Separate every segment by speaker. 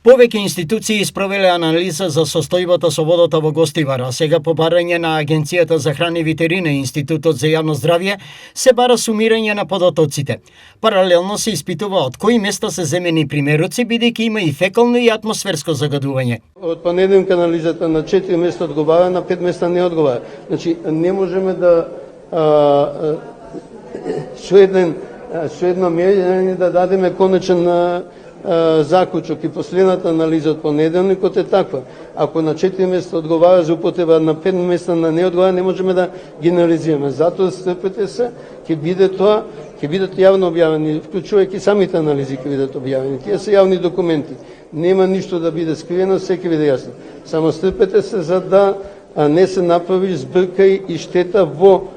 Speaker 1: Повеќе институции спровеле анализа за состојбата со водата во Гостивар, а сега по барање на Агенцијата за храна и ветерина и Институтот за јавно здравје се бара сумирање на податоците. Паралелно се испитува од кои места се земени примероци, бидејќи има и фекално и атмосферско загадување.
Speaker 2: Од понеделник анализата на 4 места одговара, на 5 места не одговара. Значи не можеме да со едно мерење да дадеме конечен заклучок, и последната анализа од понеделникот е таква. Ако на 4 места одговара за употреба, на 5 места на не одговара, не можеме да генерализираме. Затоа стрпете се, ќе бидат јавно објавени, вклучувајќи самите анализи ќе бидат објавени. Тие се јавни документи. Нема ништо да биде скриено, секој биде јасно. Само стрпете се за да не се направи збркај и штета во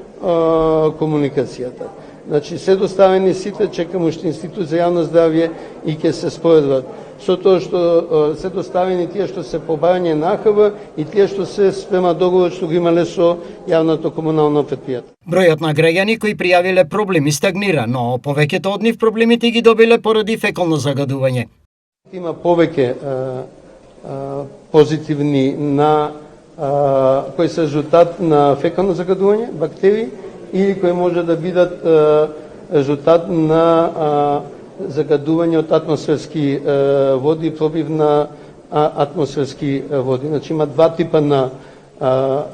Speaker 2: комуникацијата. Значи, се доставени сите, чекам уште Институт за јавно здравје и ќе се споредват. Со тоа што се доставени тие што се по барање на АХВ и тие што се спрема договор што го имале со јавното комунално предпријатие.
Speaker 1: Бројот на граѓани кои пријавиле проблеми стагнира, но повеќето од нив проблемите ги добиле поради фекално загадување.
Speaker 2: Има повеќе позитивни кои се резултат на фекално загадување, бактерии, или кои може да бидат резултат на загадување од атмосферски води, пробив на атмосферски води. Значи има два типа на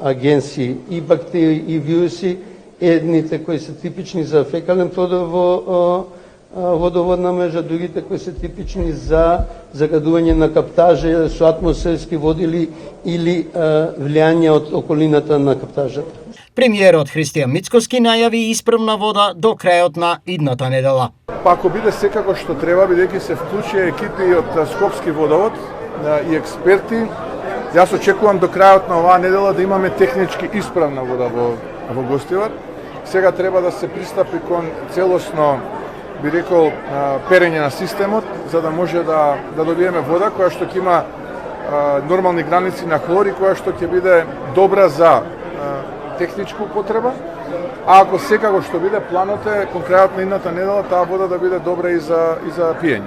Speaker 2: агенции, и бактерии и вируси, едните кои се типични за фекален продор во водоводна мрежа, другите кои се типични за загадување на каптажа со атмосферски води или влијање од околината на каптажата.
Speaker 1: Премиерот Христијан Мицкоски најави исправна вода до крајот на идната недела.
Speaker 3: Па ако биде секако што треба, бидејќи се вклучи екипи од Скопски водовод и експерти, јас очекувам до крајот на оваа недела да имаме технички исправна вода во Гостивар. Сега треба да се пристапи кон целосно, би рекол, перење на системот, за да може да добиеме вода која што ќе има нормални граници на хлор и која што ќе биде добра за техничка употреба, а ако секако што биде планот е кон крајот на идната недела таа вода да биде добра и за пиење.